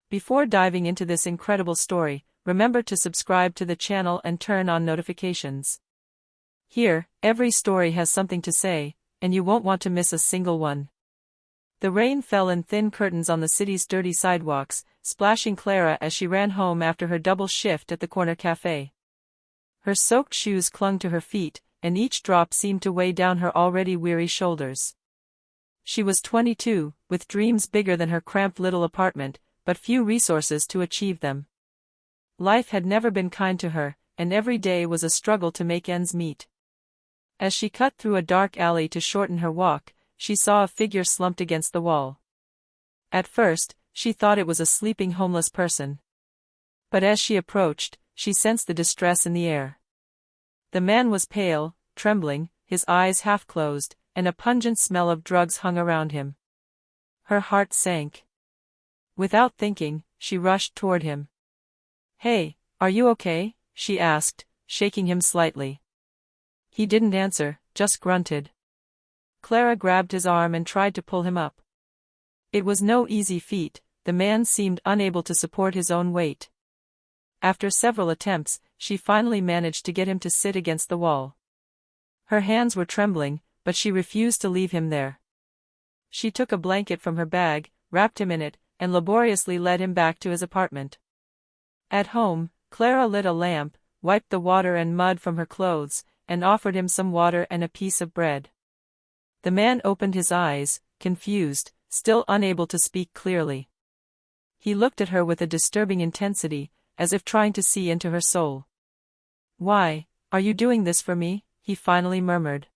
Before diving into this incredible story, remember to subscribe to the channel and turn on notifications. Here, every story has something to say, and you won't want to miss a single one. The rain fell in thin curtains on the city's dirty sidewalks, splashing Clara as she ran home after her double shift at the corner cafe. Her soaked shoes clung to her feet, and each drop seemed to weigh down her already weary shoulders. She was 22, with dreams bigger than her cramped little apartment, but few resources to achieve them. Life had never been kind to her, and every day was a struggle to make ends meet. As she cut through a dark alley to shorten her walk, she saw a figure slumped against the wall. At first, she thought it was a sleeping homeless person. But as she approached, she sensed the distress in the air. The man was pale, trembling, his eyes half closed, and a pungent smell of drugs hung around him. Her heart sank. Without thinking, she rushed toward him. "Hey, are you okay?" she asked, shaking him slightly. He didn't answer, just grunted. Clara grabbed his arm and tried to pull him up. It was no easy feat, the man seemed unable to support his own weight. After several attempts, she finally managed to get him to sit against the wall. Her hands were trembling, but she refused to leave him there. She took a blanket from her bag, wrapped him in it, and laboriously led him back to his apartment. At home, Clara lit a lamp, wiped the water and mud from her clothes, and offered him some water and a piece of bread. The man opened his eyes, confused, still unable to speak clearly. He looked at her with a disturbing intensity, as if trying to see into her soul. "Why, are you doing this for me?" he finally murmured.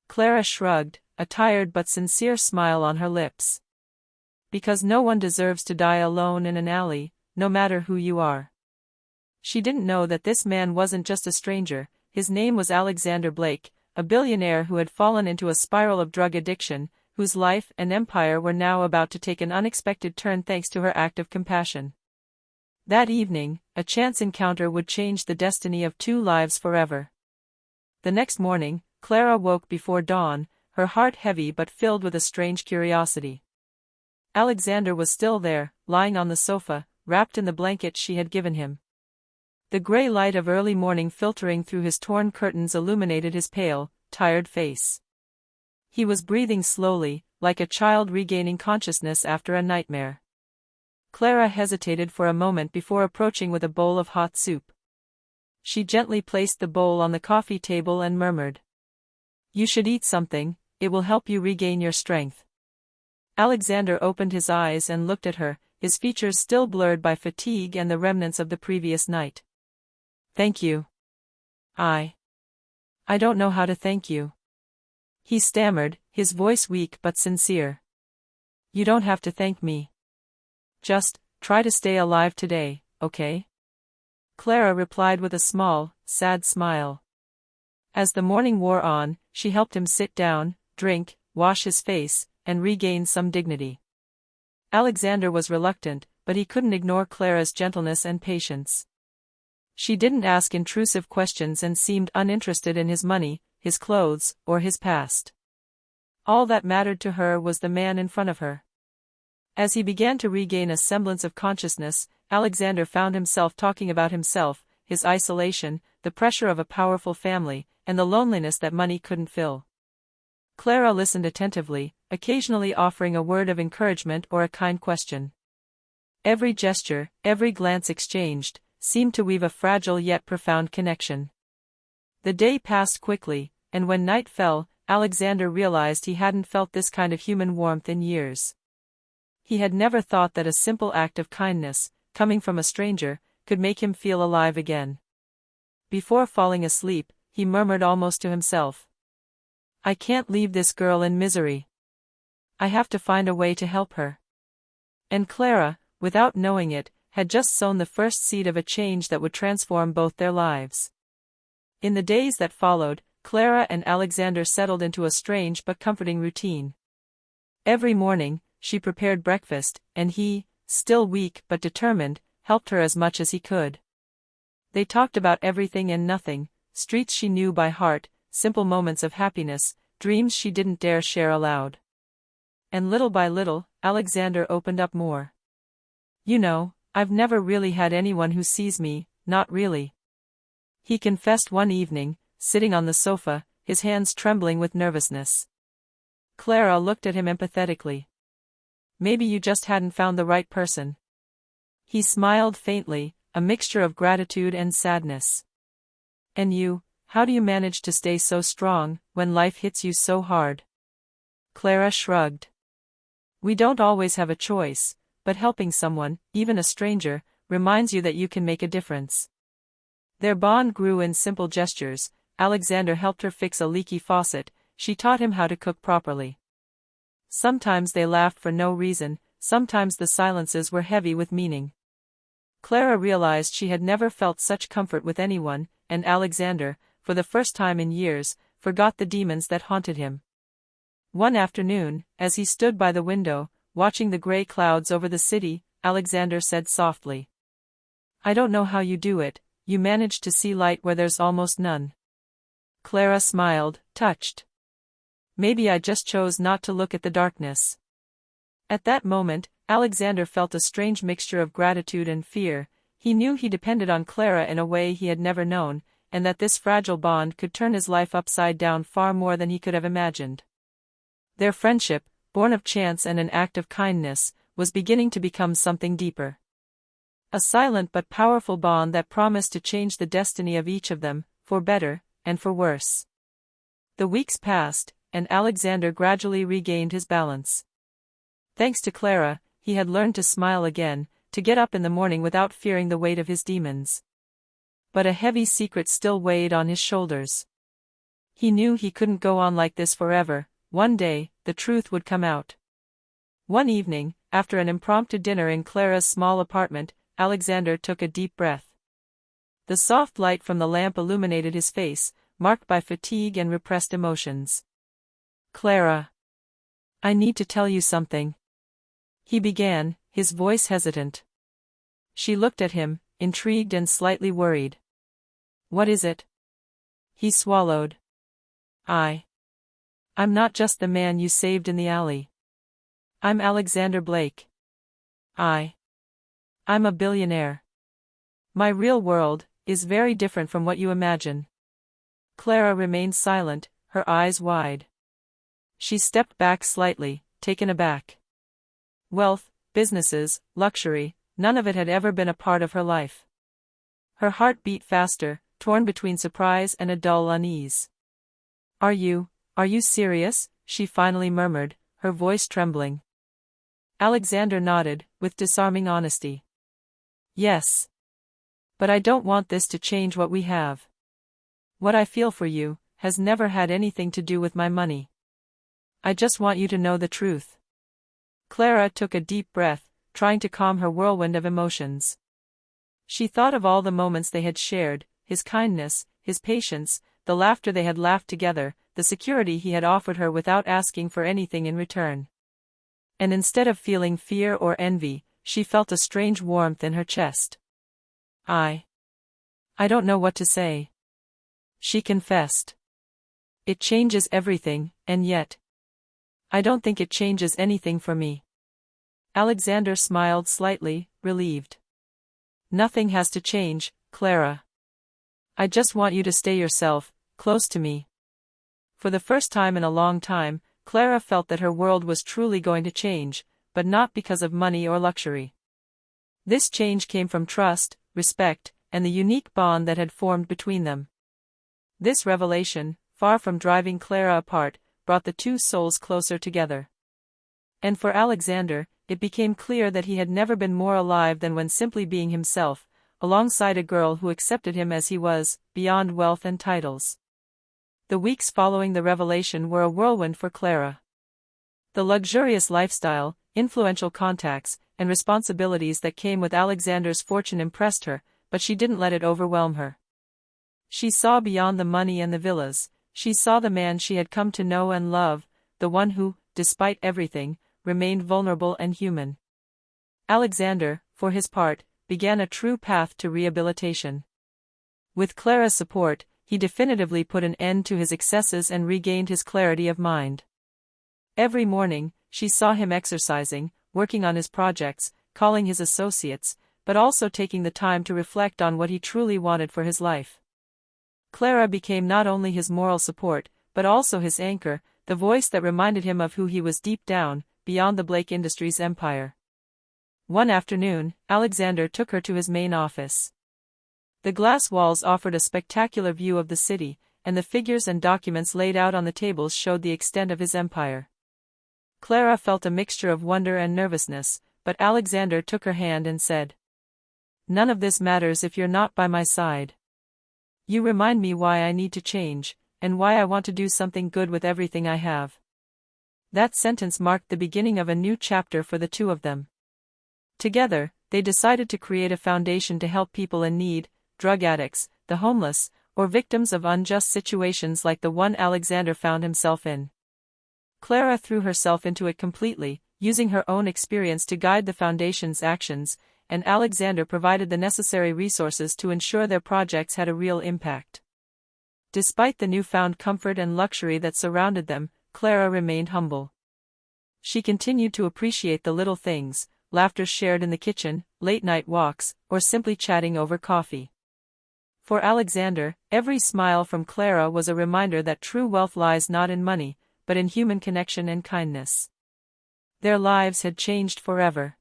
Clara shrugged, a tired but sincere smile on her lips. "Because no one deserves to die alone in an alley, no matter who you are." She didn't know that this man wasn't just a stranger. His name was Alexander Blake, a billionaire who had fallen into a spiral of drug addiction, whose life and empire were now about to take an unexpected turn thanks to her act of compassion. That evening, a chance encounter would change the destiny of two lives forever. The next morning, Clara woke before dawn, her heart heavy but filled with a strange curiosity. Alexander was still there, lying on the sofa, wrapped in the blanket she had given him. The gray light of early morning filtering through his torn curtains illuminated his pale, tired face. He was breathing slowly, like a child regaining consciousness after a nightmare. Clara hesitated for a moment before approaching with a bowl of hot soup. She gently placed the bowl on the coffee table and murmured, "You should eat something, it will help you regain your strength." Alexander opened his eyes and looked at her, his features still blurred by fatigue and the remnants of the previous night. "Thank you. I don't know how to thank you," he stammered, his voice weak but sincere. "You don't have to thank me. Just, try to stay alive today, okay?" Clara replied with a small, sad smile. As the morning wore on, she helped him sit down, drink, wash his face, and regain some dignity. Alexander was reluctant, but he couldn't ignore Clara's gentleness and patience. She didn't ask intrusive questions and seemed uninterested in his money, his clothes, or his past. All that mattered to her was the man in front of her. As he began to regain a semblance of consciousness, Alexander found himself talking about himself, his isolation, the pressure of a powerful family, and the loneliness that money couldn't fill. Clara listened attentively, occasionally offering a word of encouragement or a kind question. Every gesture, every glance exchanged, seemed to weave a fragile yet profound connection. The day passed quickly, and when night fell, Alexander realized he hadn't felt this kind of human warmth in years. He had never thought that a simple act of kindness, coming from a stranger, could make him feel alive again. Before falling asleep, he murmured almost to himself, "I can't leave this girl in misery. I have to find a way to help her." And Clara, without knowing it, had just sown the first seed of a change that would transform both their lives. In the days that followed, Clara and Alexander settled into a strange but comforting routine. Every morning, she prepared breakfast, and he, still weak but determined, helped her as much as he could. They talked about everything and nothing, streets she knew by heart, simple moments of happiness, dreams she didn't dare share aloud. And little by little, Alexander opened up more. You know, I've never really had anyone who sees me, not really. He confessed one evening, sitting on the sofa, his hands trembling with nervousness. Clara looked at him empathetically. Maybe you just hadn't found the right person. He smiled faintly, a mixture of gratitude and sadness. And you, how do you manage to stay so strong, when life hits you so hard? Clara shrugged. We don't always have a choice, but helping someone, even a stranger, reminds you that you can make a difference. Their bond grew in simple gestures. Alexander helped her fix a leaky faucet, she taught him how to cook properly. Sometimes they laughed for no reason, sometimes the silences were heavy with meaning. Clara realized she had never felt such comfort with anyone, and Alexander, for the first time in years, forgot the demons that haunted him. One afternoon, as he stood by the window, watching the gray clouds over the city, Alexander said softly, "I don't know how you do it, you manage to see light where there's almost none." Clara smiled, touched. Maybe I just chose not to look at the darkness. At that moment, Alexander felt a strange mixture of gratitude and fear. He knew he depended on Clara in a way he had never known, and that this fragile bond could turn his life upside down far more than he could have imagined. Their friendship, born of chance and an act of kindness, was beginning to become something deeper. A silent but powerful bond that promised to change the destiny of each of them, for better, and for worse. The weeks passed, and Alexander gradually regained his balance. Thanks to Clara, he had learned to smile again, to get up in the morning without fearing the weight of his demons. But a heavy secret still weighed on his shoulders. He knew he couldn't go on like this forever. One day, the truth would come out. One evening, after an impromptu dinner in Clara's small apartment, Alexander took a deep breath. The soft light from the lamp illuminated his face, marked by fatigue and repressed emotions. "Clara, I need to tell you something," he began, his voice hesitant. She looked at him, intrigued and slightly worried. "What is it?" He swallowed. I'm not just the man you saved in the alley. I'm Alexander Blake. I'm a billionaire. My real world is very different from what you imagine." Clara remained silent, her eyes wide. She stepped back slightly, taken aback. Wealth, businesses, luxury, none of it had ever been a part of her life. Her heart beat faster, torn between surprise and a dull unease. Are you serious?" she finally murmured, her voice trembling. Alexander nodded, with disarming honesty. "Yes. But I don't want this to change what we have. What I feel for you has never had anything to do with my money. I just want you to know the truth." Clara took a deep breath, trying to calm her whirlwind of emotions. She thought of all the moments they had shared, his kindness, his patience, the laughter they had laughed together, the security he had offered her without asking for anything in return. And instead of feeling fear or envy, she felt a strange warmth in her chest. I don't know what to say," she confessed. "It changes everything, and yet I don't think it changes anything for me." Alexander smiled slightly, relieved. "Nothing has to change, Clara. I just want you to stay yourself, close to me." For the first time in a long time, Clara felt that her world was truly going to change, but not because of money or luxury. This change came from trust, respect, and the unique bond that had formed between them. This revelation, far from driving Clara apart, brought the two souls closer together. And for Alexander, it became clear that he had never been more alive than when simply being himself, alongside a girl who accepted him as he was, beyond wealth and titles. The weeks following the revelation were a whirlwind for Clara. The luxurious lifestyle, influential contacts, and responsibilities that came with Alexander's fortune impressed her, but she didn't let it overwhelm her. She saw beyond the money and the villas. She saw the man she had come to know and love, the one who, despite everything, remained vulnerable and human. Alexander, for his part, began a true path to rehabilitation. With Clara's support, he definitively put an end to his excesses and regained his clarity of mind. Every morning, she saw him exercising, working on his projects, calling his associates, but also taking the time to reflect on what he truly wanted for his life. Clara became not only his moral support, but also his anchor, the voice that reminded him of who he was deep down, beyond the Blake Industries empire. One afternoon, Alexander took her to his main office. The glass walls offered a spectacular view of the city, and the figures and documents laid out on the tables showed the extent of his empire. Clara felt a mixture of wonder and nervousness, but Alexander took her hand and said, "None of this matters if you're not by my side. You remind me why I need to change, and why I want to do something good with everything I have." That sentence marked the beginning of a new chapter for the two of them. Together, they decided to create a foundation to help people in need, drug addicts, the homeless, or victims of unjust situations like the one Alexander found himself in. Clara threw herself into it completely, using her own experience to guide the foundation's actions, and Alexander provided the necessary resources to ensure their projects had a real impact. Despite the newfound comfort and luxury that surrounded them, Clara remained humble. She continued to appreciate the little things, laughter shared in the kitchen, late-night walks, or simply chatting over coffee. For Alexander, every smile from Clara was a reminder that true wealth lies not in money, but in human connection and kindness. Their lives had changed forever.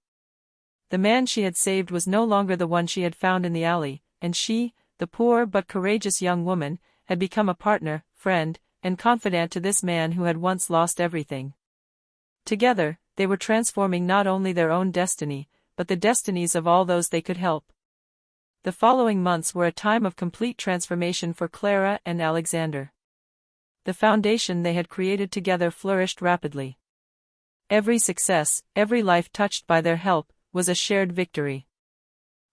The man she had saved was no longer the one she had found in the alley, and she, the poor but courageous young woman, had become a partner, friend, and confidant to this man who had once lost everything. Together, they were transforming not only their own destiny, but the destinies of all those they could help. The following months were a time of complete transformation for Clara and Alexander. The foundation they had created together flourished rapidly. Every success, every life touched by their help, was a shared victory.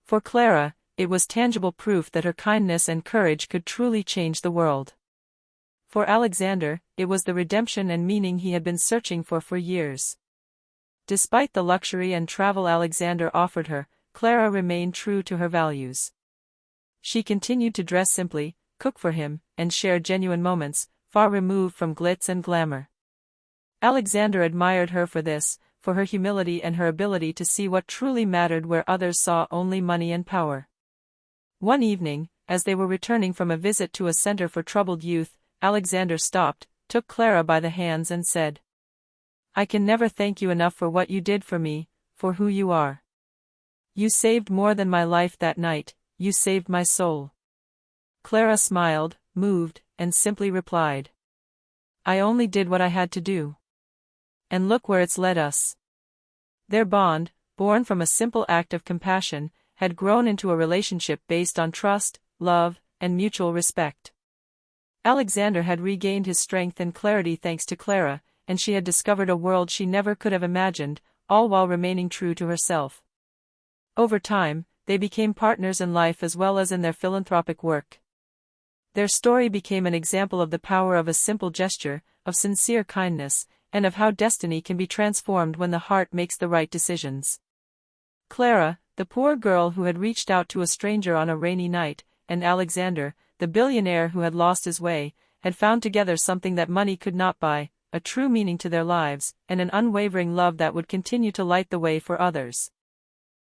For Clara, it was tangible proof that her kindness and courage could truly change the world. For Alexander, it was the redemption and meaning he had been searching for years. Despite the luxury and travel Alexander offered her, Clara remained true to her values. She continued to dress simply, cook for him, and share genuine moments, far removed from glitz and glamour. Alexander admired her for this, for her humility and her ability to see what truly mattered where others saw only money and power. One evening, as they were returning from a visit to a center for troubled youth, Alexander stopped, took Clara by the hands and said, "I can never thank you enough for what you did for me, for who you are. You saved more than my life that night, you saved my soul." Clara smiled, moved, and simply replied, "I only did what I had to do. And look where it's led us." Their bond, born from a simple act of compassion, had grown into a relationship based on trust, love, and mutual respect. Alexander had regained his strength and clarity thanks to Clara, and she had discovered a world she never could have imagined, all while remaining true to herself. Over time, they became partners in life as well as in their philanthropic work. Their story became an example of the power of a simple gesture, of sincere kindness, and of how destiny can be transformed when the heart makes the right decisions. Clara, the poor girl who had reached out to a stranger on a rainy night, and Alexander, the billionaire who had lost his way, had found together something that money could not buy, a true meaning to their lives, and an unwavering love that would continue to light the way for others.